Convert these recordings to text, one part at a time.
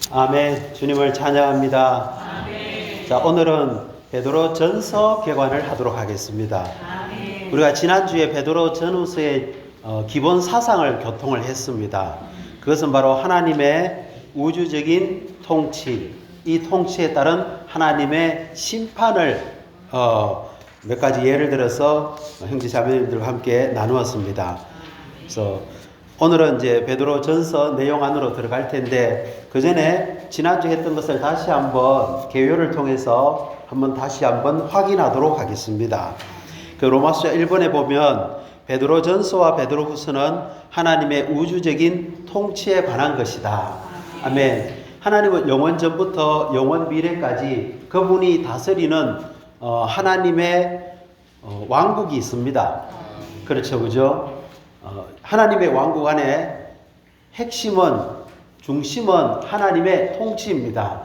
아멘. 주님을 찬양합니다. 아멘. 자, 오늘은 베드로 전서 개관을 하도록 하겠습니다. 아멘. 우리가 지난주에 베드로 전후서의 기본 사상을 교통을 했습니다. 그것은 바로 하나님의 우주적인 통치, 이 통치에 따른 하나님의 심판을 몇 가지 예를 들어서 형제 자매님들과 함께 나누었습니다. 그래서 오늘은 이제 베드로 전서 내용 안으로 들어갈 텐데, 그 전에 지난주 했던 것을 다시 한번 개요를 통해서 다시 한번 확인하도록 하겠습니다. 그 로마서 1번에 보면 베드로 전서와 베드로 후서는 하나님의 우주적인 통치에 관한 것이다. 아멘. 하나님은 영원 전부터 영원 미래까지 그분이 다스리는 하나님의 왕국이 있습니다. 그렇죠, 그죠? 하나님의 왕국 안에 핵심은, 중심은 하나님의 통치입니다.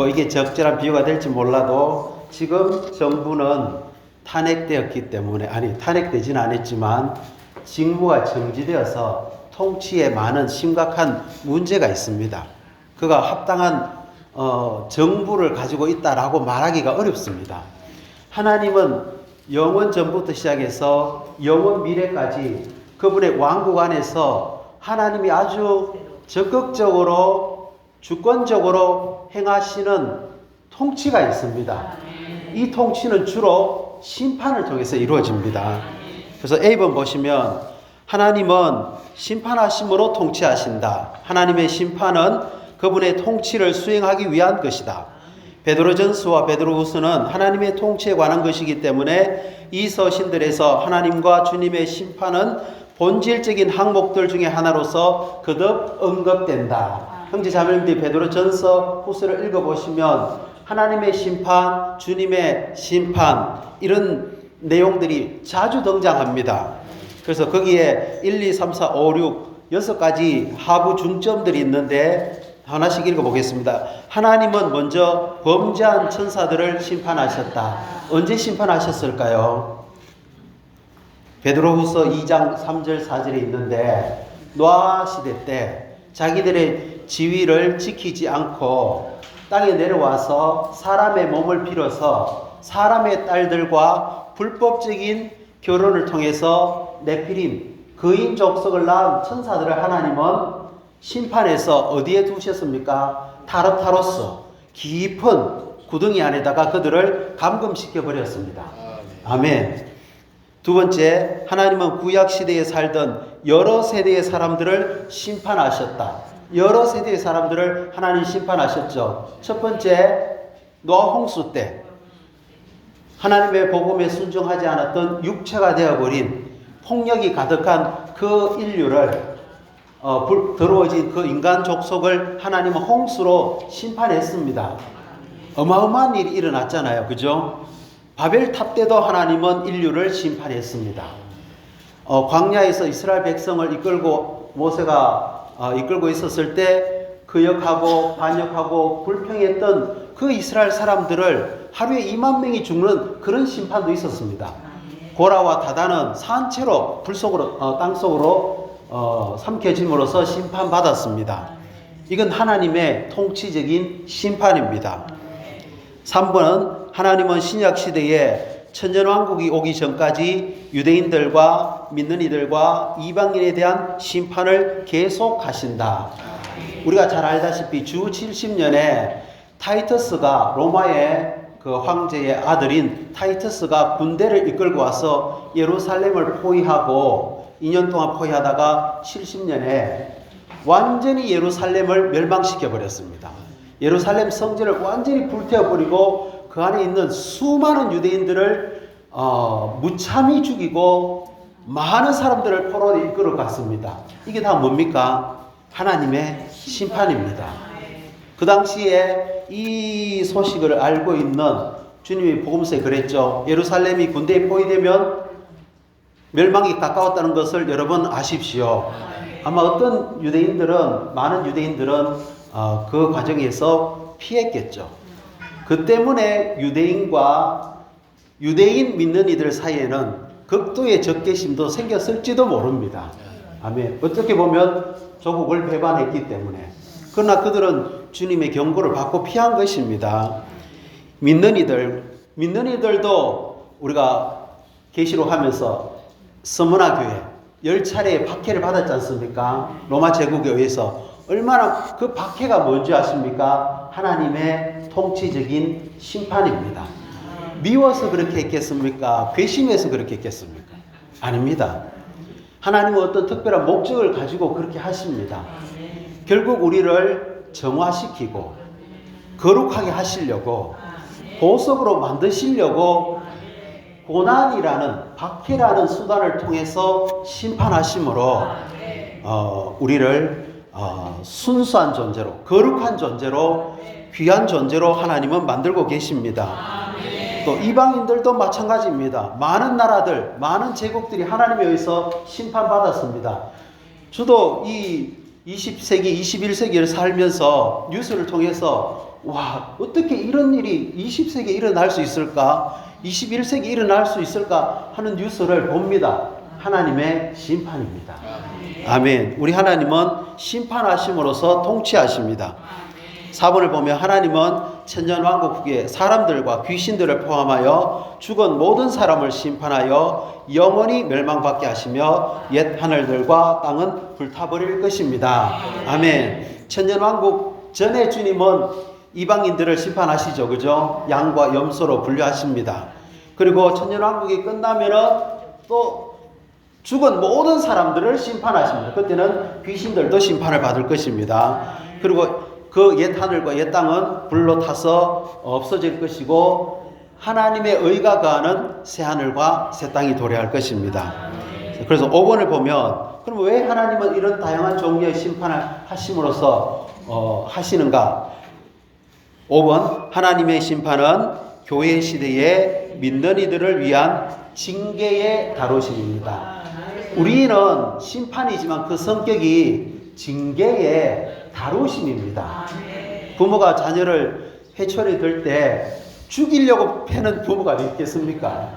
이게 적절한 비유가 될지 몰라도 지금 정부는 탄핵되었기 때문에, 탄핵되지는 않았지만 직무가 정지되어서 통치에 많은 심각한 문제가 있습니다. 그가 합당한 정부를 가지고 있다라고 말하기가 어렵습니다. 하나님은 영원 전부터 시작해서 영원 미래까지 그분의 왕국 안에서 하나님이 아주 적극적으로 주권적으로 행하시는 통치가 있습니다. 이 통치는 주로 심판을 통해서 이루어집니다. 그래서 A번 보시면 하나님은 심판하심으로 통치하신다. 하나님의 심판은 그분의 통치를 수행하기 위한 것이다. 베드로전서와 베드로후서는 하나님의 통치에 관한 것이기 때문에 이 서신들에서 하나님과 주님의 심판은 본질적인 항목들 중에 하나로서 거듭 언급된다. 형제 자매님들이 베드로전서 후서를 읽어보시면 하나님의 심판, 주님의 심판, 이런 내용들이 자주 등장합니다. 그래서 거기에 1, 2, 3, 4, 5, 6, 6가지 하부 중점들이 있는데 하나씩 읽어보겠습니다. 하나님은 먼저 범죄한 천사들을 심판하셨다. 언제 심판하셨을까요? 베드로후서 2장 3절 4절에 있는데, 노아 시대 때 자기들의 지위를 지키지 않고 땅에 내려와서 사람의 몸을 빌어서 사람의 딸들과 불법적인 결혼을 통해서 네피림, 거인 족속을 낳은 천사들을 하나님은 심판해서 어디에 두셨습니까? 타르타로스, 깊은 구덩이 안에다가 그들을 감금시켜 버렸습니다. 아멘. 두 번째, 하나님은 구약 시대에 살던 여러 세대의 사람들을 심판하셨다. 여러 세대의 사람들을 하나님 심판하셨죠. 첫 번째, 노아 홍수 때 하나님의 복음에 순종하지 않았던 육체가 되어버린 폭력이 가득한 그 인류를, 더러워진 그 인간 족속을 하나님은 홍수로 심판했습니다. 어마어마한 일이 일어났잖아요. 그죠? 바벨탑 때도 하나님은 인류를 심판했습니다. 광야에서 이스라엘 백성을 이끌고 모세가 이끌고 있었을 때 거역하고 반역하고 불평했던 그 이스라엘 사람들을 하루에 2만 명이 죽는 그런 심판도 있었습니다. 고라와 다단은 산채로 땅속으로 삼켜짐으로써 심판받았습니다. 이건 하나님의 통치적인 심판입니다. 3번은 하나님은 신약시대에 천년왕국이 오기 전까지 유대인들과 믿는 이들과 이방인에 대한 심판을 계속하신다. 우리가 잘 알다시피 주 70년에 타이터스가, 로마의 그 황제의 아들인 타이터스가 군대를 이끌고 와서 예루살렘을 포위하고 2년 동안 포위하다가 70년에 완전히 예루살렘을 멸망시켜 버렸습니다. 예루살렘 성전을 완전히 불태워버리고 그 안에 있는 수많은 유대인들을 무참히 죽이고 많은 사람들을 포로로 이끌어 갔습니다. 이게 다 뭡니까? 하나님의 심판입니다. 그 당시에 이 소식을 알고 있는 주님이 복음서에 그랬죠. 예루살렘이 군대에 포위되면 멸망이 가까웠다는 것을 여러분 아십시오. 아마 많은 유대인들은 그 과정에서 피했겠죠. 그 때문에 유대인 믿는 이들 사이에는 극도의 적개심도 생겼을지도 모릅니다. 아멘. 어떻게 보면 조국을 배반했기 때문에. 그러나 그들은 주님의 경고를 받고 피한 것입니다. 믿는 이들도 우리가 계시록 하면서 서머나 교회 10차례의 박해를 받았지 않습니까? 로마 제국에 의해서. 얼마나 그 박해가 뭔지 아십니까? 하나님의 통치적인 심판입니다. 미워서 그렇게 했겠습니까? 괘씸해서 그렇게 했겠습니까? 아닙니다. 하나님은 어떤 특별한 목적을 가지고 그렇게 하십니다. 결국 우리를 정화시키고 거룩하게 하시려고, 보석으로 만드시려고 고난이라는, 박해라는 수단을 통해서 심판하심으로 우리를 순수한 존재로, 거룩한 존재로, 귀한 존재로 하나님은 만들고 계십니다. 또 이방인들도 마찬가지입니다. 많은 나라들, 많은 제국들이 하나님에 의해서 심판받았습니다. 저도 이 20세기, 21세기를 살면서 뉴스를 통해서 와, 어떻게 이런 일이 20세기에 일어날 수 있을까? 21세기에 일어날 수 있을까? 하는 뉴스를 봅니다. 하나님의 심판입니다. 아멘. 우리 하나님은 심판하심으로써 통치하십니다. 4번을 보면 하나님은 천년왕국 후에 사람들과 귀신들을 포함하여 죽은 모든 사람을 심판하여 영원히 멸망받게 하시며 옛 하늘들과 땅은 불타버릴 것입니다. 아멘. 천년왕국 전에 주님은 이방인들을 심판하시죠. 그죠? 양과 염소로 분류하십니다. 그리고 천년왕국이 끝나면은 또 죽은 모든 사람들을 심판하십니다. 그때는 귀신들도 심판을 받을 것입니다. 그리고 그 옛 하늘과 옛 땅은 불로 타서 없어질 것이고 하나님의 의가 가하는 새 하늘과 새 땅이 도래할 것입니다. 그래서 5번을 보면 그럼 왜 하나님은 이런 다양한 종류의 심판을 하심으로써 하시는가? 5번, 하나님의 심판은 교회 시대에 믿는 이들을 위한 징계의 다루심입니다. 우리는 심판이지만 그 성격이 징계의 다루심입니다. 부모가 자녀를 회초리 들 때 죽이려고 패는 부모가 있겠습니까?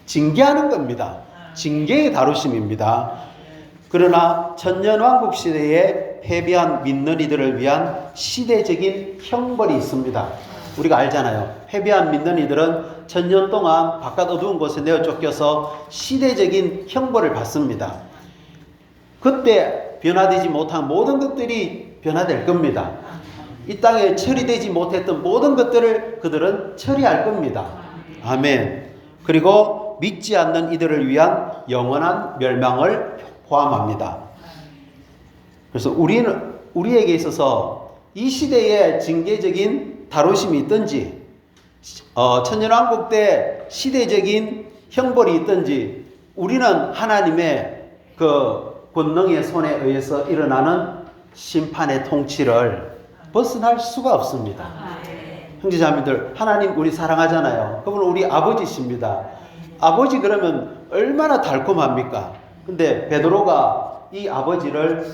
징계하는 겁니다. 징계의 다루심입니다. 그러나 천년왕국 시대에 패배한 믿는 이들을 위한 시대적인 형벌이 있습니다. 우리가 알잖아요. 패배한 믿는 이들은 천년 동안 바깥 어두운 곳에 내어 쫓겨서 시대적인 형벌을 받습니다. 그때 변화되지 못한 모든 것들이 변화될 겁니다. 이 땅에 처리되지 못했던 모든 것들을 그들은 처리할 겁니다. 아멘. 그리고 믿지 않는 이들을 위한 영원한 멸망을 포함합니다. 그래서 우리에게 있어서 이 시대에 징계적인 다루심이 있든지, 천년왕국 때 시대적인 형벌이 있든지, 우리는 하나님의 그 권능의 손에 의해서 일어나는 심판의 통치를 벗어날 수가 없습니다. 형제자매들, 하나님 우리 사랑하잖아요. 그분은 우리 아버지십니다. 아버지 그러면 얼마나 달콤합니까? 근데 베드로가 이 아버지를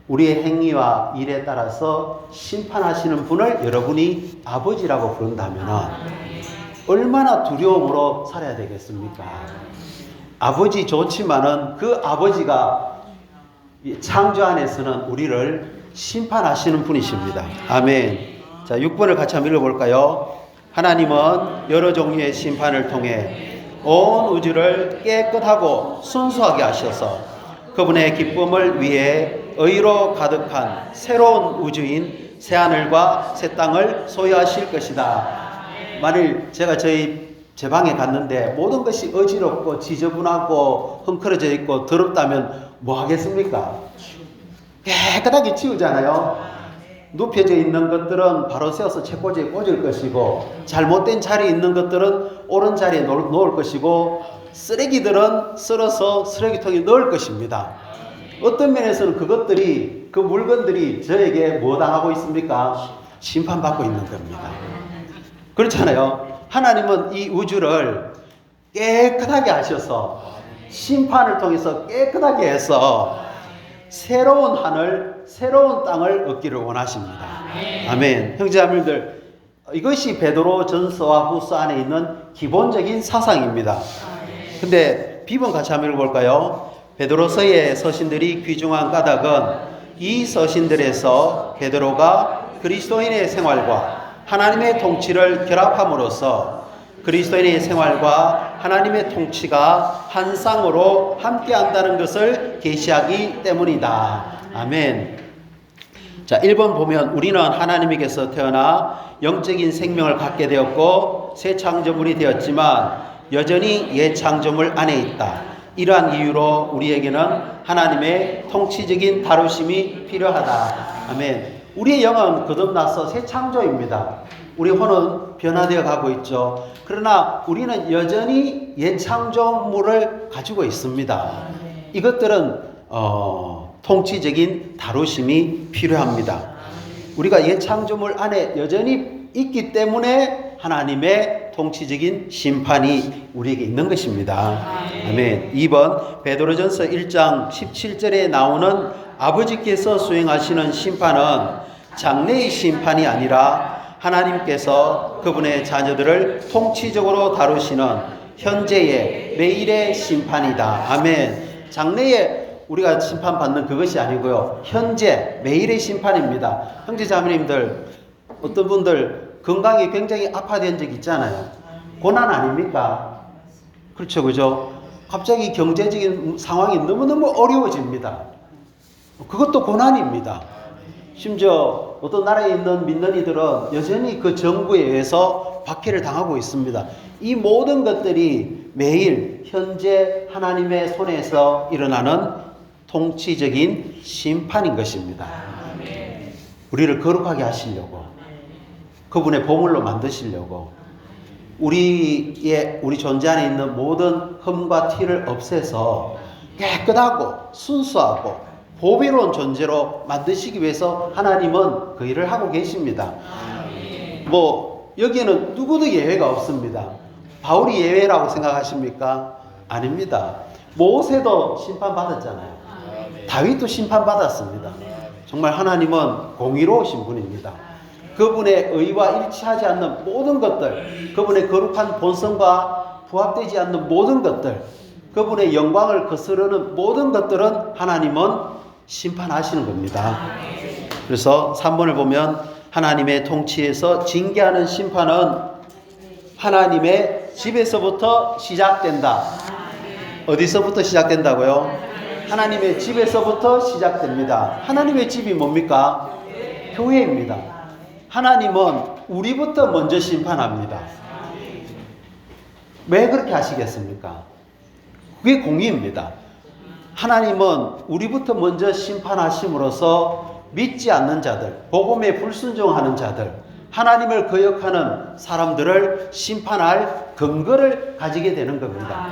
우리의 행위와 일에 따라서 심판하시는 분을 여러분이 아버지라고 부른다면 얼마나 두려움으로 살아야 되겠습니까? 아버지 좋지만은 그 아버지가 창조 안에서는 우리를 심판하시는 분이십니다. 아멘. 자, 6번을 같이 한번 읽어볼까요? 하나님은 여러 종류의 심판을 통해 온 우주를 깨끗하고 순수하게 하셔서 그분의 기쁨을 위해 의로 가득한 새로운 우주인 새하늘과 새 땅을 소유하실 것이다. 만일 제가 제 방에 갔는데 모든 것이 어지럽고 지저분하고 헝클어져 있고 더럽다면 뭐 하겠습니까? 깨끗하게 치우잖아요. 눕혀져 있는 것들은 바로 세워서 책꽂이에 꽂을 것이고, 잘못된 자리에 있는 것들은 옳은 자리에 놓을 것이고, 쓰레기들은 썰어서 쓰레기통에 넣을 것입니다. 어떤 면에서는 그것들이, 그 물건들이 저에게 뭐 당하고 있습니까? 심판받고 있는 겁니다. 그렇잖아요. 하나님은 이 우주를 깨끗하게 하셔서 심판을 통해서 깨끗하게 해서 새로운 하늘, 새로운 땅을 얻기를 원하십니다. 아멘. 형제자매들, 이것이 베드로 전서와 후서 안에 있는 기본적인 사상입니다. 근데 비번 같이 한번 읽어볼까요? 베드로서의 서신들이 귀중한 까닭은 이 서신들에서 베드로가 그리스도인의 생활과 하나님의 통치를 결합함으로써 그리스도인의 생활과 하나님의 통치가 한 쌍으로 함께한다는 것을 계시하기 때문이다. 아멘. 자, 1번 보면 우리는 하나님에게서 태어나 영적인 생명을 갖게 되었고 새 창조물이 되었지만 여전히 옛 창조물 안에 있다. 이러한 이유로 우리에게는 하나님의 통치적인 다루심이 필요하다. 아멘. 우리의 영은 거듭나서 새 창조입니다. 우리 혼은 변화되어 가고 있죠. 그러나 우리는 여전히 옛 창조물을 가지고 있습니다. 이것들은 통치적인 다루심이 필요합니다. 우리가 옛 창조물 안에 여전히 있기 때문에 하나님의 통치적인 심판이 우리에게 있는 것입니다. 아멘. 2번 베드로전서 1장 17절에 나오는 아버지께서 수행하시는 심판은 장래의 심판이 아니라 하나님께서 그분의 자녀들을 통치적으로 다루시는 현재의 매일의 심판이다. 아멘. 장래에 우리가 심판받는 그것이 아니고요. 현재 매일의 심판입니다. 형제 자매님들, 어떤 분들 건강이 굉장히 아파된 적 있잖아요. 고난 아닙니까? 그렇죠, 그죠? 갑자기 경제적인 상황이 너무너무 어려워집니다. 그것도 고난입니다. 심지어 어떤 나라에 있는 믿는 이들은 여전히 그 정부에 의해서 박해를 당하고 있습니다. 이 모든 것들이 매일 현재 하나님의 손에서 일어나는 통치적인 심판인 것입니다. 우리를 거룩하게 하시려고, 그분의 보물로 만드시려고, 우리 존재 안에 있는 모든 흠과 티를 없애서 깨끗하고 순수하고 보배로운 존재로 만드시기 위해서 하나님은 그 일을 하고 계십니다. 여기에는 누구도 예외가 없습니다. 바울이 예외라고 생각하십니까? 아닙니다. 모세도 심판받았잖아요. 다윗도 심판받았습니다. 정말 하나님은 공의로우신 분입니다. 그분의 의와 일치하지 않는 모든 것들, 그분의 거룩한 본성과 부합되지 않는 모든 것들, 그분의 영광을 거스르는 모든 것들은 하나님은 심판하시는 겁니다. 그래서 3번을 보면 하나님의 통치에서 징계하는 심판은 하나님의 집에서부터 시작된다. 어디서부터 시작된다고요? 하나님의 집에서부터 시작됩니다. 하나님의 집이 뭡니까? 교회입니다. 하나님은 우리부터 먼저 심판합니다. 왜 그렇게 하시겠습니까? 그게 공의입니다. 하나님은 우리부터 먼저 심판하심으로써 믿지 않는 자들, 복음에 불순종하는 자들, 하나님을 거역하는 사람들을 심판할 근거를 가지게 되는 겁니다.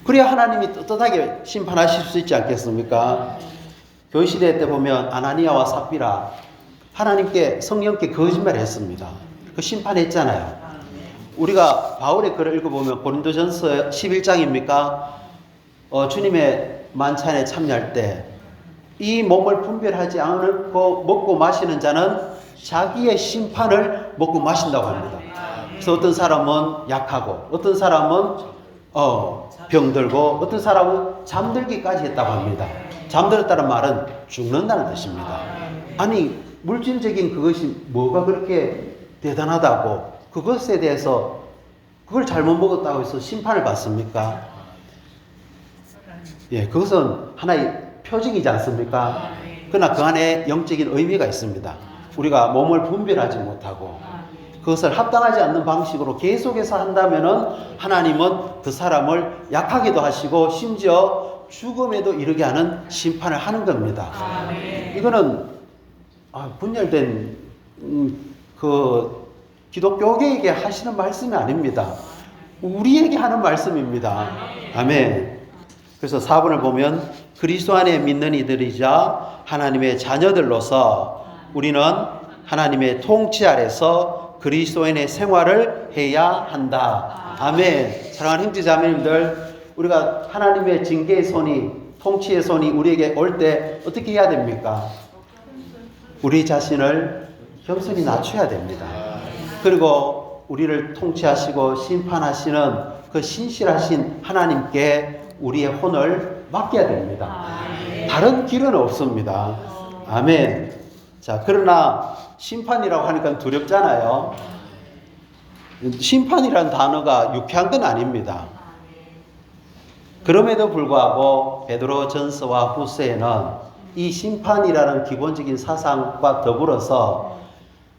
그래야 하나님이 떳떳하게 심판하실 수 있지 않겠습니까? 교회시대 때 보면 아나니아와 삽비라 하나님께 성령께 거짓말을 했습니다. 그 심판했잖아요. 우리가 바울의 글을 읽어보면 고린도전서 11장입니까? 주님의 만찬에 참여할 때 이 몸을 분별하지 않고 먹고 마시는 자는 자기의 심판을 먹고 마신다고 합니다. 그래서 어떤 사람은 약하고 어떤 사람은 병들고 어떤 사람은 잠들기까지 했다고 합니다. 잠들었다는 말은 죽는다는 뜻입니다. 아니 물질적인 그것이 뭐가 그렇게 대단하다고 그것에 대해서 그걸 잘못 먹었다고 해서 심판을 받습니까? 예, 그것은 하나의 표징이지 않습니까? 그러나 그 안에 영적인 의미가 있습니다. 우리가 몸을 분별하지 못하고 그것을 합당하지 않는 방식으로 계속해서 한다면은 하나님은 그 사람을 약하게도 하시고 심지어 죽음에도 이르게 하는 심판을 하는 겁니다. 이거는 분열된 그 기독교계에게 하시는 말씀이 아닙니다. 우리에게 하는 말씀입니다. 아멘. 그래서 4번을 보면 그리스도 안에 믿는 이들이자 하나님의 자녀들로서 우리는 하나님의 통치 아래서 그리스도인의 생활을 해야 한다. 아멘. 사랑하는 형제 자매님들, 우리가 하나님의 징계의 손이, 통치의 손이 우리에게 올 때 어떻게 해야 됩니까? 우리 자신을 겸손히 낮춰야 됩니다. 그리고 우리를 통치하시고 심판하시는 그 신실하신 하나님께 우리의 혼을 맡겨야 됩니다. 다른 길은 없습니다. 아멘. 자, 그러나 심판이라고 하니까 두렵잖아요. 심판이라는 단어가 유쾌한 건 아닙니다. 그럼에도 불구하고 베드로 전서와 후서에는 이 심판이라는 기본적인 사상과 더불어서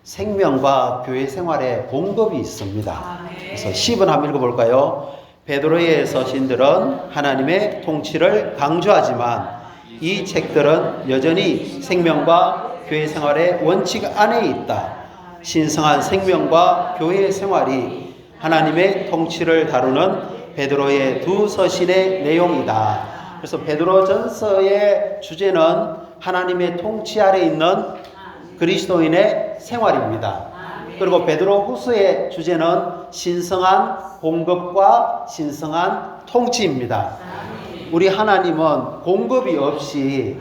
생명과 교회 생활의 공급이 있습니다. 그래서 10은 한번 읽어볼까요? 베드로의 서신들은 하나님의 통치를 강조하지만 이 책들은 여전히 생명과 교회 생활의 원칙 안에 있다. 신성한 생명과 교회 생활이 하나님의 통치를 다루는 베드로의 두 서신의 내용이다. 그래서 베드로 전서의 주제는 하나님의 통치 아래 있는 그리스도인의 생활입니다. 그리고 베드로 후서의 주제는 신성한 공급과 신성한 통치입니다. 우리 하나님은 공급이 없이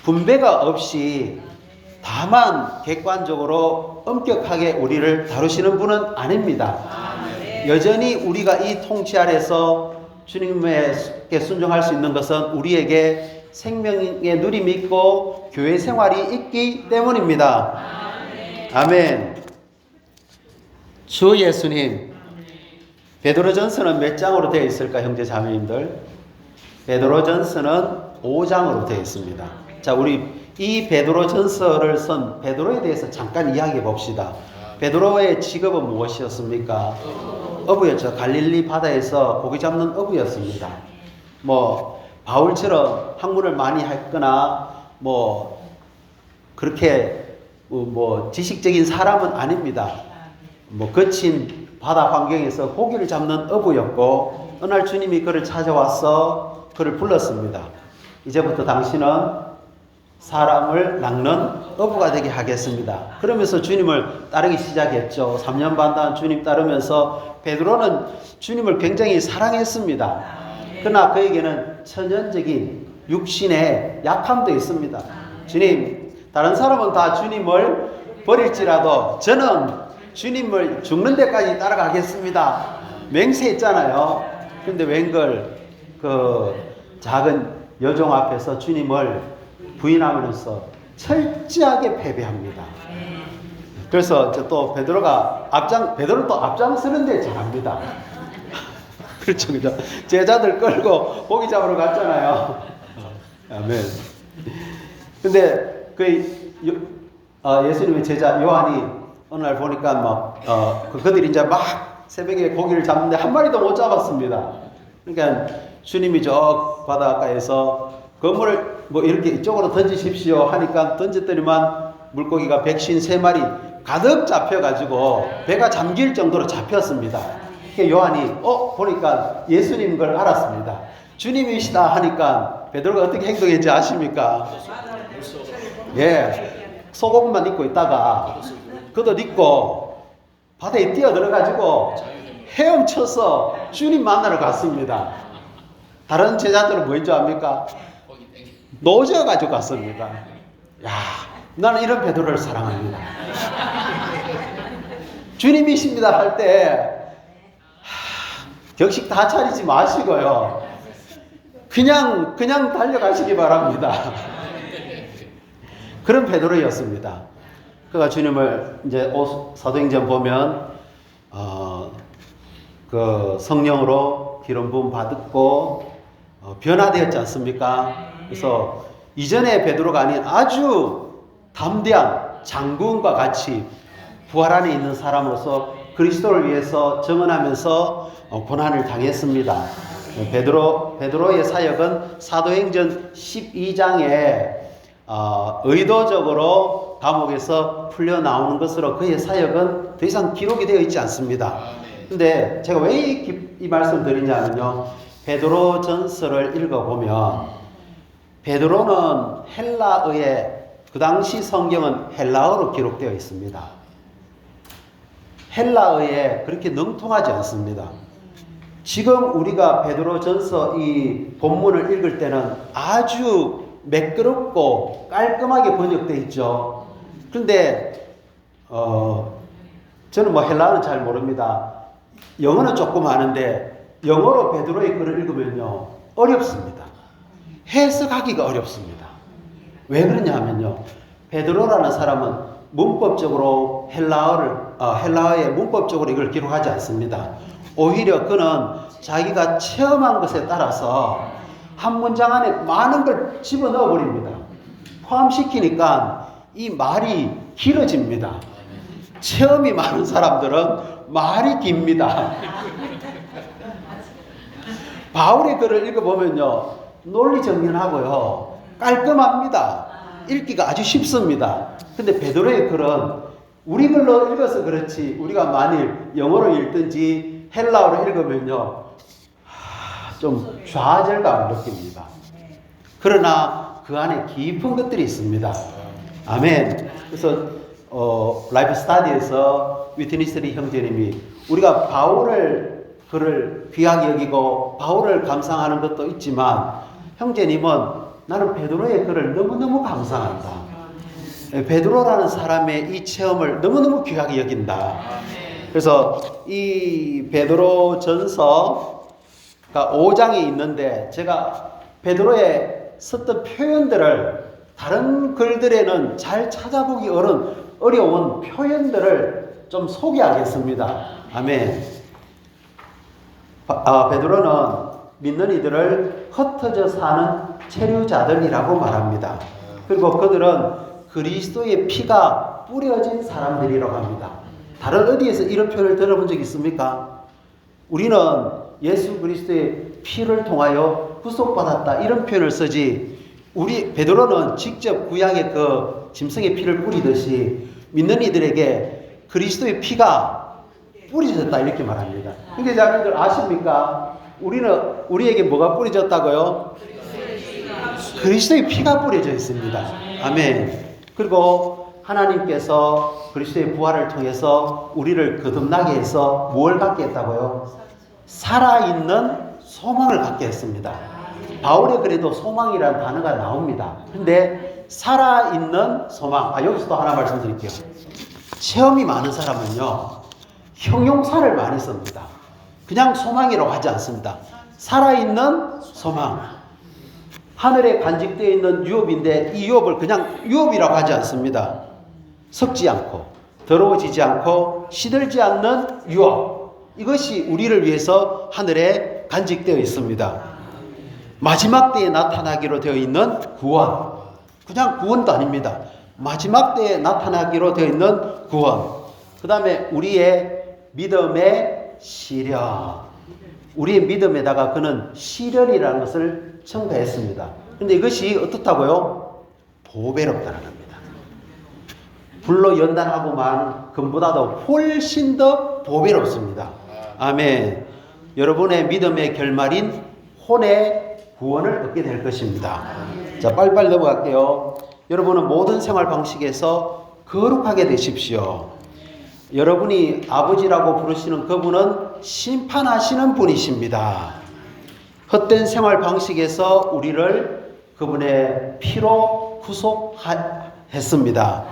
분배가 없이 다만 객관적으로 엄격하게 우리를 다루시는 분은 아닙니다. 여전히 우리가 이 통치 아래서 주님께 순종할 수 있는 것은 우리에게 생명의 누림이 있고 교회 생활이 있기 때문입니다. 아멘. 주 예수님, 베드로전서는 몇 장으로 되어 있을까, 형제 자매님들? 베드로전서는 5장으로 되어 있습니다. 자, 우리 이 베드로전서를 쓴 베드로에 대해서 잠깐 이야기해 봅시다. 베드로의 직업은 무엇이었습니까? 어부였죠. 갈릴리 바다에서 고기 잡는 어부였습니다. 바울처럼 학문을 많이 했거나 그렇게 지식적인 사람은 아닙니다. 거친 바다 환경에서 고기를 잡는 어부였고, 어느 날 주님이 그를 찾아와서 그를 불렀습니다. 이제부터 당신은 사람을 낚는 어부가 되게 하겠습니다. 그러면서 주님을 따르기 시작했죠. 3년 반 동안 주님 따르면서 베드로는 주님을 굉장히 사랑했습니다. 그러나 그에게는 천연적인 육신의 약함도 있습니다. 주님, 다른 사람은 다 주님을 버릴지라도 저는 주님을 죽는 데까지 따라가겠습니다. 맹세했잖아요. 근데 웬걸 그 작은 여종 앞에서 주님을 부인하면서 철저하게 패배합니다. 그래서 또 베드로는 또 앞장서는 데 잘합니다. 그렇죠, 그죠? 제자들 끌고 고기 잡으러 갔잖아요. 아멘. 근데 예수님의 제자 요한이 어느 날 보니까 그들이 이제 막 새벽에 고기를 잡는데 한 마리도 못 잡았습니다. 그러니까 주님이 저 바닷가에서 그물을 이렇게 이쪽으로 던지십시오 하니까 던졌더니만 물고기가 153마리 가득 잡혀가지고 배가 잠길 정도로 잡혔습니다. 요한이 보니까 예수님인 걸 알았습니다. 주님이시다 하니까 베드로가 어떻게 행동했는지 아십니까? 예, 속옷만 입고 있다가 겉옷 입고 바다에 뛰어들어가지고 헤엄쳐서 주님 만나러 갔습니다. 다른 제자들은 뭐인 줄 압니까? 노져가지고 갔습니다. 야, 나는 이런 베드로를 사랑합니다. 주님이십니다 할 때 격식 다 차리지 마시고요. 그냥 달려가시기 바랍니다. 그런 베드로였습니다. 그가 주님을 이제 사도행전 보면 그 성령으로 기름 부음 받고 변화되었지 않습니까? 그래서 이전의 베드로가 아닌 아주 담대한 장군과 같이 부활 안에 있는 사람으로서 그리스도를 위해서 증언하면서 고난을 당했습니다. 베드로의 사역은 사도행전 12장에 의도적으로 감옥에서 풀려 나오는 것으로 그의 사역은 더 이상 기록이 되어 있지 않습니다. 근데 제가 왜 이 말씀 드리냐면요, 베드로 전서를 읽어보면 베드로는 헬라어의, 그 당시 성경은 헬라어로 기록되어 있습니다. 헬라어에 그렇게 능통하지 않습니다. 지금 우리가 베드로 전서 이 본문을 읽을 때는 아주 매끄럽고 깔끔하게 번역되어 있죠. 그런데 저는 헬라어는 잘 모릅니다. 영어는 조금 아는데 영어로 베드로의 글을 읽으면요 어렵습니다. 해석하기가 어렵습니다. 왜 그러냐 하면요. 베드로라는 사람은 문법적으로 헬라어의 문법적으로 이걸 기록하지 않습니다. 오히려 그는 자기가 체험한 것에 따라서 한 문장 안에 많은 걸 집어넣어 버립니다. 포함시키니까 이 말이 길어집니다. 체험이 많은 사람들은 말이 깁니다. 바울의 글을 읽어보면요, 논리정연하고요, 깔끔합니다. 읽기가 아주 쉽습니다. 근데 베드로의 글은 우리 글로 읽어서 그렇지, 우리가 만일 영어로 읽든지 헬라어로 읽으면요, 좀 좌절감을 느낍니다. 그러나 그 안에 깊은 것들이 있습니다. 아멘. 그래서 라이프 스타디에서 위트니스리 형제님이 우리가 바울을 그를 귀하게 여기고 바울을 감상하는 것도 있지만 형제님은 나는 베드로의 글을 너무너무 감상한다. 베드로라는 사람의 이 체험을 너무너무 귀하게 여긴다. 그래서 이 베드로 전서가 5장이 있는데 제가 베드로의 썼던 표현들을 다른 글들에는 잘 찾아보기 어려운 표현들을 좀 소개하겠습니다. 아멘. 베드로는 믿는 이들을 흩어져 사는 체류자들이라고 말합니다. 그리고 그들은 그리스도의 피가 뿌려진 사람들이라고 합니다. 다른 어디에서 이런 표현을 들어본 적 있습니까? 우리는 예수 그리스도의 피를 통하여 구속받았다 이런 표현을 쓰지, 우리 베드로는 직접 구약의 그 짐승의 피를 뿌리듯이 믿는 이들에게 그리스도의 피가 뿌려졌다 이렇게 말합니다. 근데 여러분들 아십니까? 우리에게 뭐가 뿌려졌다고요? 그리스도의 피가 뿌려져 있습니다. 아멘. 그리고 하나님께서 그리스도의 부활을 통해서 우리를 거듭나게 해서 무엇을 갖게 했다고요? 살아있는 소망을 갖게 했습니다. 바울의 글에도 소망이라는 단어가 나옵니다. 근데 살아있는 소망. 여기서 또 하나 말씀드릴게요. 체험이 많은 사람은요, 형용사를 많이 씁니다. 그냥 소망이라고 하지 않습니다. 살아있는 소망. 하늘에 간직되어 있는 유업인데 이 유업을 그냥 유업이라고 하지 않습니다. 썩지 않고 더러워지지 않고 시들지 않는 유업. 이것이 우리를 위해서 하늘에 간직되어 있습니다. 마지막 때에 나타나기로 되어 있는 구원. 그냥 구원도 아닙니다. 마지막 때에 나타나기로 되어 있는 구원. 그 다음에 우리의 믿음의 시련. 우리의 믿음에다가 그는 시련이라는 것을 첨가했습니다. 그런데 이것이 어떻다고요? 보배롭다는 겁니다. 불로 연단하고만 금보다도 훨씬 더 보배롭습니다. 아멘. 여러분의 믿음의 결말인 혼의 구원을 얻게 될 것입니다. 자, 빨리빨리 넘어갈게요. 여러분은 모든 생활 방식에서 거룩하게 되십시오. 여러분이 아버지라고 부르시는 그분은 심판하시는 분이십니다. 헛된 생활 방식에서 우리를 그분의 피로 구속했습니다.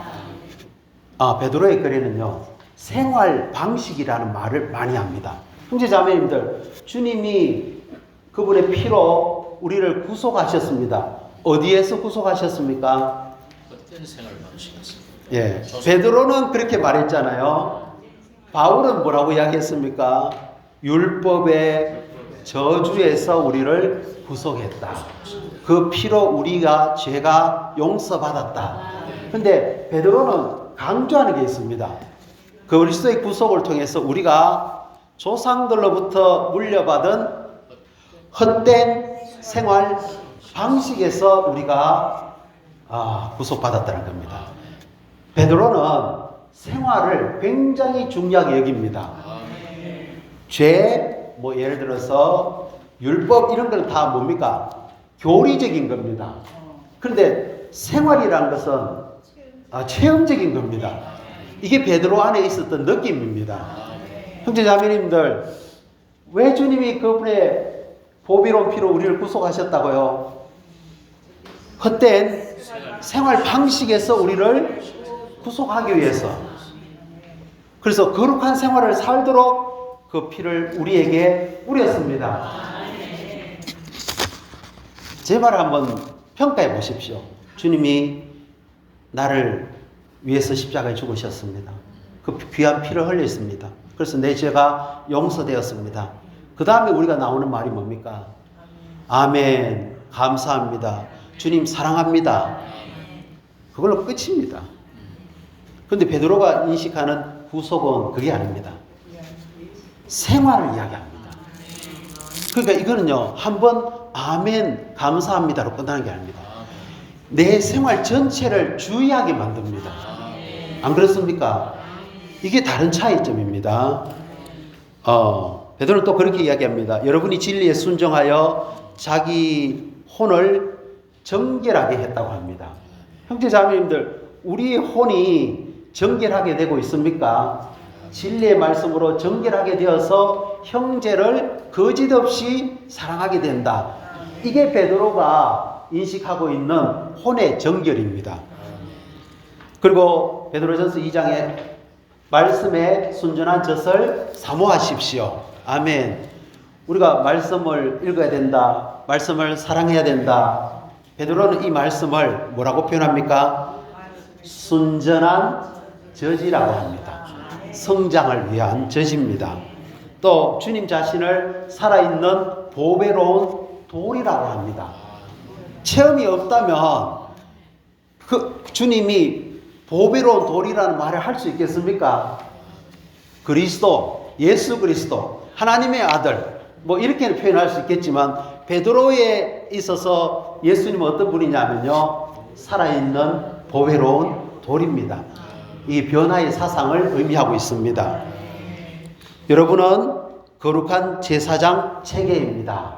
베드로의 글에는요, 생활 방식이라는 말을 많이 합니다. 형제 자매님들, 주님이 그분의 피로 우리를 구속하셨습니다. 어디에서 구속하셨습니까? 헛된 생활 방식에서. 예, 베드로는 그렇게 말했잖아요. 바울은 뭐라고 이야기했습니까? 율법의 저주에서 우리를 구속했다. 그 피로 우리가 죄가 용서받았다. 근데 베드로는 강조하는 게 있습니다. 그 그리스도의 구속을 통해서 우리가 조상들로부터 물려받은 헛된 생활 방식에서 우리가 구속받았다는 겁니다. 베드로는 생활을 굉장히 중요하게 여깁니다. 죄, 예를 들어서 율법 이런 건 다 뭡니까? 교리적인 겁니다. 그런데 생활이라는 것은 체험적인 겁니다. 이게 베드로 안에 있었던 느낌입니다. 형제 자매님들, 왜 주님이 그분의 보배로운 피로 우리를 구속하셨다고요? 헛된 생활 방식에서 우리를 구속하기 위해서. 그래서 거룩한 생활을 살도록 그 피를 우리에게 뿌렸습니다. 제 말을 한번 평가해 보십시오. 주님이 나를 위해서 십자가에 죽으셨습니다. 그 귀한 피를 흘렸습니다. 그래서 내 죄가 용서되었습니다. 그 다음에 우리가 나오는 말이 뭡니까? 아멘. 감사합니다. 주님 사랑합니다. 그걸로 끝입니다. 그런데 베드로가 인식하는 구속은 그게 아닙니다. 생활을 이야기합니다. 그러니까 이거는요, 한번 아멘 감사합니다로 끝나는 게 아닙니다. 내 생활 전체를 주의하게 만듭니다. 안 그렇습니까? 이게 다른 차이점입니다. 베드로는 또 그렇게 이야기합니다. 여러분이 진리에 순종하여 자기 혼을 정결하게 했다고 합니다. 형제 자매님들, 우리의 혼이 정결하게 되고 있습니까? 진리의 말씀으로 정결하게 되어서 형제를 거짓 없이 사랑하게 된다. 이게 베드로가 인식하고 있는 혼의 정결입니다. 그리고 베드로전서 2장에 말씀에 순전한 젖을 사모하십시오. 아멘. 우리가 말씀을 읽어야 된다. 말씀을 사랑해야 된다. 베드로는 이 말씀을 뭐라고 표현합니까? 순전한 젖이라고 합니다. 성장을 위한 젖입니다. 또 주님 자신을 살아있는 보배로운 돌이라고 합니다. 체험이 없다면 그 주님이 보배로운 돌이라는 말을 할 수 있겠습니까? 그리스도, 예수 그리스도, 하나님의 아들, 뭐 이렇게는 표현할 수 있겠지만 베드로에 있어서 예수님은 어떤 분이냐면요, 살아있는 보배로운 돌입니다. 이 변화의 사상을 의미하고 있습니다. 여러분은 거룩한 제사장 체계입니다.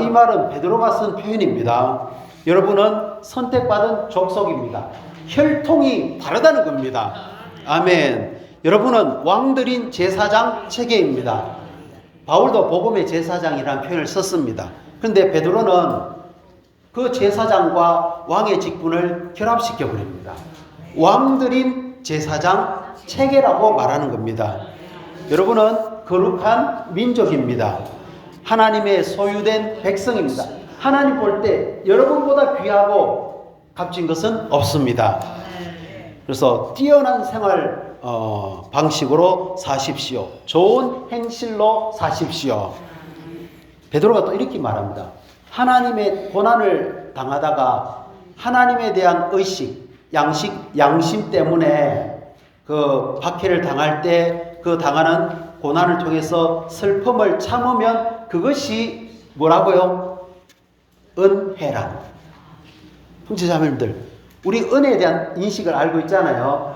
이 말은 베드로가 쓴 표현입니다. 여러분은 선택받은 족속입니다. 혈통이 다르다는 겁니다. 아멘. 여러분은 왕들인 제사장 체계입니다. 바울도 복음의 제사장이라는 표현을 썼습니다. 그런데 베드로는 그 제사장과 왕의 직분을 결합시켜 버립니다. 왕들인 제사장 체계라고 말하는 겁니다. 여러분은 거룩한 민족입니다. 하나님의 소유된 백성입니다. 하나님 볼 때 여러분보다 귀하고 값진 것은 없습니다. 그래서 뛰어난 생활 방식으로 사십시오. 좋은 행실로 사십시오. 베드로가 또 이렇게 말합니다. 하나님의 고난을 당하다가 하나님에 대한 의식, 양심 때문에 그 박해를 당할 때 그 당하는 고난을 통해서 슬픔을 참으면 그것이 뭐라고요? 은혜라. 형제자매님들, 우리 은혜에 대한 인식을 알고 있잖아요.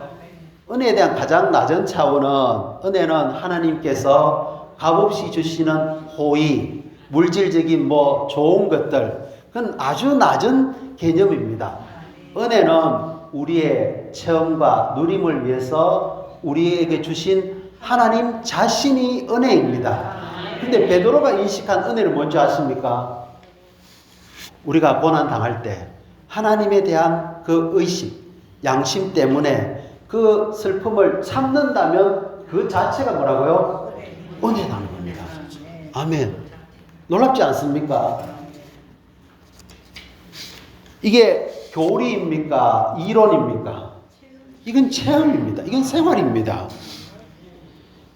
은혜에 대한 가장 낮은 차원은, 은혜는 하나님께서 값없이 주시는 호의, 물질적인 좋은 것들, 그건 아주 낮은 개념입니다. 은혜는 우리의 체험과 누림을 위해서 우리에게 주신 하나님 자신이 은혜입니다. 근데 베드로가 인식한 은혜를 뭔지 아십니까? 우리가 고난 당할 때 하나님에 대한 그 의식, 양심 때문에 그 슬픔을 참는다면 그 자체가 뭐라고요? 은혜라는 겁니다. 아멘. 놀랍지 않습니까? 이게 교리입니까? 이론입니까? 이건 체험입니다. 이건 생활입니다.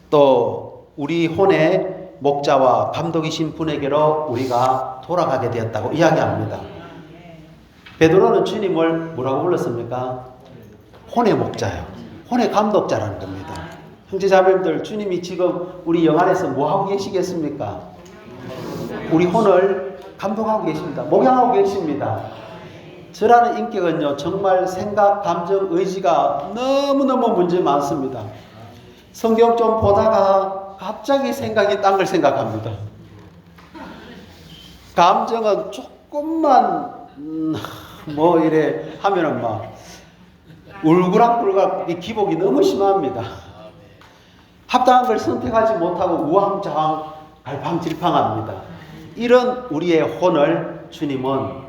또 우리 혼의 목자와 감독이신 분에게로 우리가 돌아가게 되었다고 이야기합니다. 베드로는 주님을 뭐라고 불렀습니까? 혼의 목자요. 혼의 감독자라는 겁니다. 형제자매님들, 주님이 지금 우리 영 안에서 뭐 하고 계시겠습니까? 우리 혼을 감독하고 계십니다. 목양하고 계십니다. 저라는 인격은요, 정말 생각, 감정, 의지가 너무너무 문제 많습니다. 성경 좀 보다가 갑자기 생각이 딴 걸 생각합니다. 감정은 조금만 이래 하면은 막 울그락불그락 이 기복이 너무 심합니다. 합당한 걸 선택하지 못하고 우왕좌왕 갈팡질팡합니다. 이런 우리의 혼을 주님은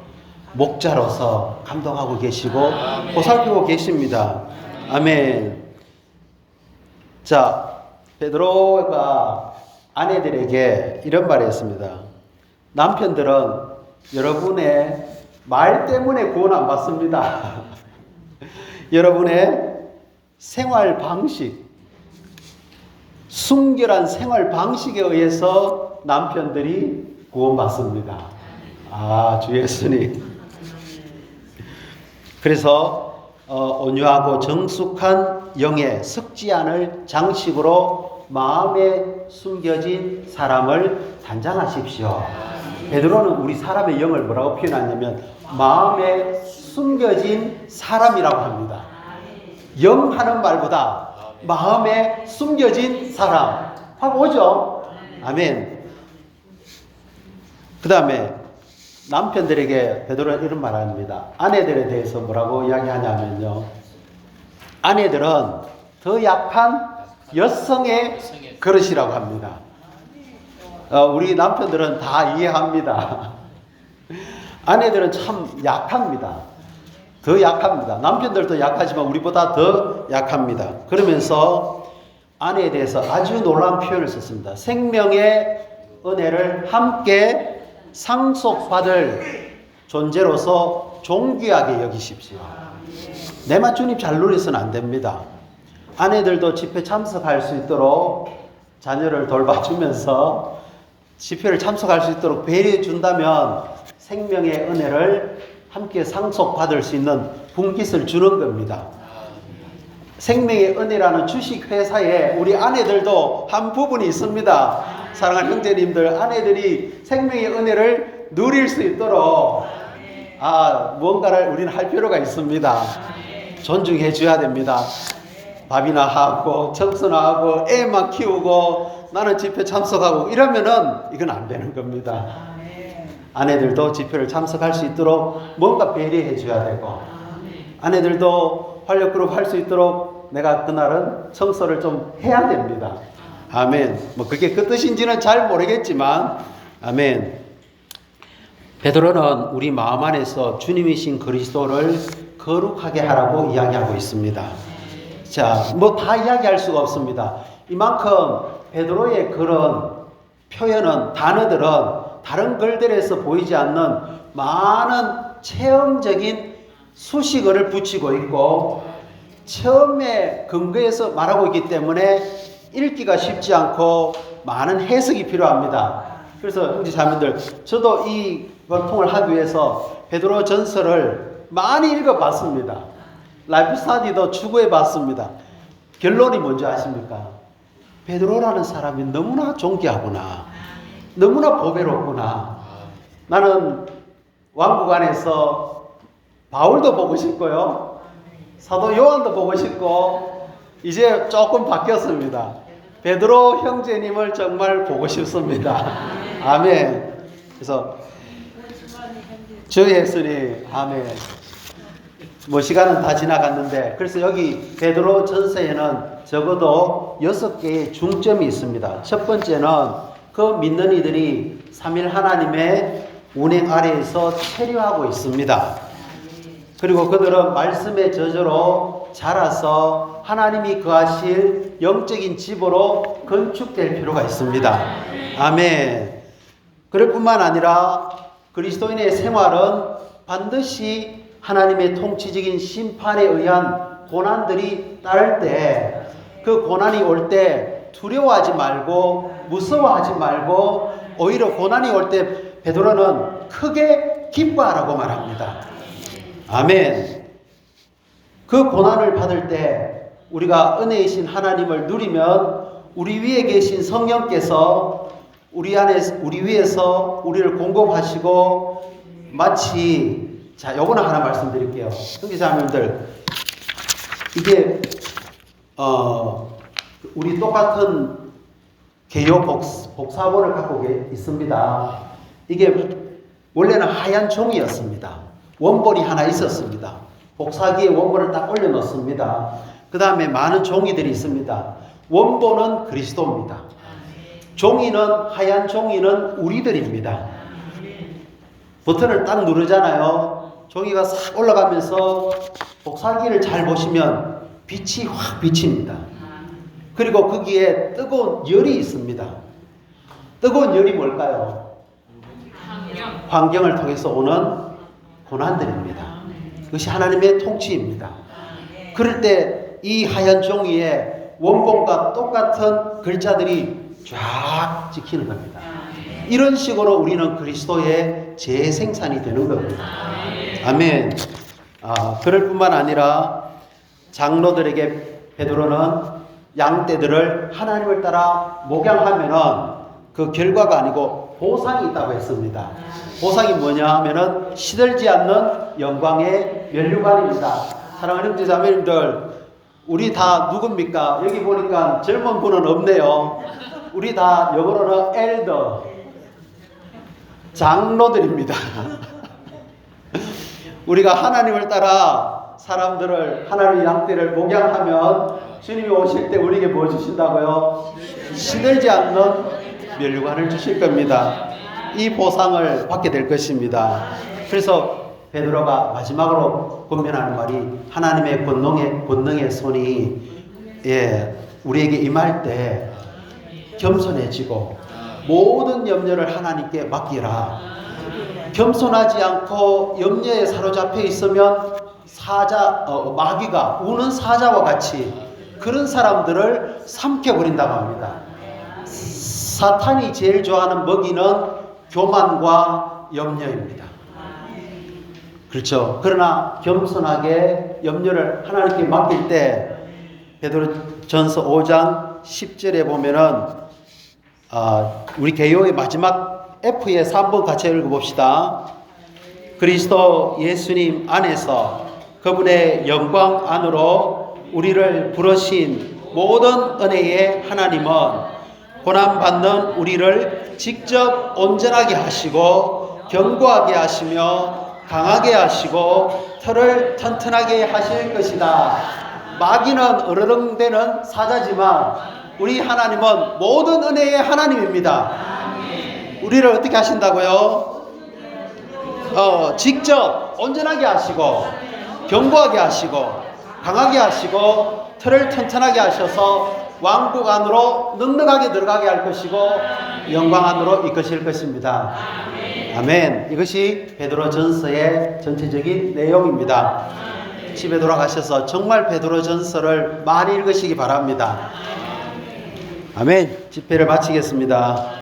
목자로서 감독하고 계시고 보살피고 계십니다. 아멘. 자, 베드로가 아내들에게 이런 말을 했습니다. 남편들은 여러분의 말 때문에 구원 안 받습니다. 여러분의 생활 방식, 순결한 생활 방식에 의해서 남편들이 구원받습니다. 주 예수님. 그래서 온유하고 정숙한 영에 썩지 않을 장식으로 마음에 숨겨진 사람을 단장하십시오. 베드로는 우리 사람의 영을 뭐라고 표현하냐면 마음에 숨겨진 사람이라고 합니다. 영 하는 말보다 마음에 숨겨진 사람 하고 오죠. 아멘. 그 다음에 남편들에게 베드로는 이런 말을 합니다. 아내들에 대해서 뭐라고 이야기하냐면요, 아내들은 더 약한 여성의 그릇이라고 합니다. 우리 남편들은 다 이해합니다. 아내들은 참 약합니다. 더 약합니다. 남편들도 약하지만 우리보다 더 약합니다. 그러면서 아내에 대해서 아주 놀라운 표현을 썼습니다. 생명의 은혜를 함께 상속받을 존재로서 존귀하게 여기십시오. 내만 주님 잘 누려서는 안 됩니다. 아내들도 집회 참석할 수 있도록 자녀를 돌봐주면서 집회를 참석할 수 있도록 배려해 준다면 생명의 은혜를 함께 상속받을 수 있는 분깃을 주는 겁니다. 생명의 은혜라는 주식회사에 우리 아내들도 한 부분이 있습니다. 사랑하는 형제님들, 아내들이 생명의 은혜를 누릴 수 있도록 무언가를 우리는 할 필요가 있습니다. 존중해 줘야 됩니다. 밥이나 하고 청소나 하고 애만 키우고 나는 집회 참석하고 이러면은 이건 안 되는 겁니다. 아내들도 집회를 참석할 수 있도록 뭔가 배려해 줘야 되고, 아내들도 활력그룹 할 수 있도록 내가 그날은 청소를 좀 해야 됩니다. 아멘. 그게 그 뜻인지는 잘 모르겠지만, 아멘. 베드로는 우리 마음 안에서 주님이신 그리스도를 거룩하게 하라고 이야기하고 있습니다. 자, 다 이야기할 수가 없습니다. 이만큼 베드로의 그런 표현은, 단어들은 다른 글들에서 보이지 않는 많은 체험적인 수식어를 붙이고 있고, 처음에 근거에서 말하고 있기 때문에 읽기가 쉽지 않고 많은 해석이 필요합니다. 그래서 형제 자매들, 저도 이 원통을 하기 위해서 베드로 전서를 많이 읽어봤습니다. 라이프 스터디도 추구해봤습니다. 결론이 뭔지 아십니까? 베드로라는 사람이 너무나 존귀하구나, 너무나 보배롭구나. 나는 왕국 안에서 바울도 보고 싶고요, 사도 요한도 보고 싶고, 이제 조금 바뀌었습니다. 베드로 형제님을 정말 보고 싶습니다. 아멘. 그래서 주 예수님, 아멘. 시간은 다 지나갔는데, 그래서 여기 베드로 전서에는 적어도 6개의 중점이 있습니다. 첫 번째는 그 믿는 이들이 삼일 하나님의 운행 아래에서 체류하고 있습니다. 그리고 그들은 말씀의 저저로 자라서 하나님이 거하실 영적인 집으로 건축될 필요가 있습니다. 아멘. 그럴 뿐만 아니라 그리스도인의 생활은 반드시 하나님의 통치적인 심판에 의한 고난들이 따를 때, 그 고난이 올 때 두려워하지 말고 무서워하지 말고 오히려 고난이 올 때 베드로는 크게 기뻐하라고 말합니다. 아멘. 그 고난을 받을 때 우리가 은혜이신 하나님을 누리면 우리 위에 계신 성령께서 우리 위에서 우리를 공급하시고, 마치, 자, 요거는 하나 말씀드릴게요. 형제자매님들, 이게 우리 똑같은 개요 복사본을 갖고 있습니다. 이게 원래는 하얀 종이였습니다. 원본이 하나 있었습니다. 복사기에 원본을 딱 올려놓습니다. 그 다음에 많은 종이들이 있습니다. 원본은 그리스도입니다. 하얀 종이는 우리들입니다. 버튼을 딱 누르잖아요. 종이가 싹 올라가면서 복사기를 잘 보시면 빛이 확 비칩니다. 그리고 거기에 뜨거운 열이 있습니다. 뜨거운 열이 뭘까요? 환경을 통해서 오는 고난들입니다. 그것이 하나님의 통치입니다. 그럴 때 이 하얀 종이에 원본과 똑같은 글자들이 쫙 찍히는 겁니다. 이런 식으로 우리는 그리스도의 재생산이 되는 겁니다. 아멘. 그럴 뿐만 아니라 장로들에게 베드로는 양떼들을 하나님을 따라 목양하면은 그 결과가 아니고 보상이 있다고 했습니다. 보상이 뭐냐 하면은 시들지 않는 영광의 면류관입니다. 사랑하는 형제자매님들, 우리 다 누굽니까? 여기 보니까 젊은 분은 없네요. 우리 다 영어로는 엘더, 장로들입니다. 우리가 하나님을 따라 사람들을, 하나님의 양떼를 목양하면 주님이 오실 때 우리에게 뭐 주신다고요? 시들지 않는 면류관을 주실 겁니다. 이 보상을 받게 될 것입니다. 그래서 베드로가 마지막으로 권면하는 말이 하나님의 권능의 손이 우리에게 임할 때 겸손해지고 모든 염려를 하나님께 맡기라. 겸손하지 않고 염려에 사로잡혀 있으면 마귀가 우는 사자와 같이 그런 사람들을 삼켜버린다고 합니다. 사탄이 제일 좋아하는 먹이는 교만과 염려입니다. 그렇죠. 그러나 겸손하게 염려를 하나님께 맡길 때 베드로전서 5장 10절에 보면은 우리 개요의 마지막 F에서 한번 같이 읽어봅시다. 그리스도 예수님 안에서 그분의 영광 안으로 우리를 부르신 모든 은혜의 하나님은 고난받는 우리를 직접 온전하게 하시고 견고하게 하시며 강하게 하시고 털을 튼튼하게 하실 것이다. 마귀는 으르렁대는 사자지만 우리 하나님은 모든 은혜의 하나님입니다. 우리를 어떻게 하신다고요? 직접 온전하게 하시고 견고하게 하시고 강하게 하시고 털을 튼튼하게 하셔서 왕국 안으로 넉넉하게 들어가게 할 것이고 영광 안으로 이끄실 것입니다. 아멘. 이것이 베드로전서의 전체적인 내용입니다. 집에 돌아가셔서 정말 베드로전서를 많이 읽으시기 바랍니다. 아멘. 집회를 마치겠습니다.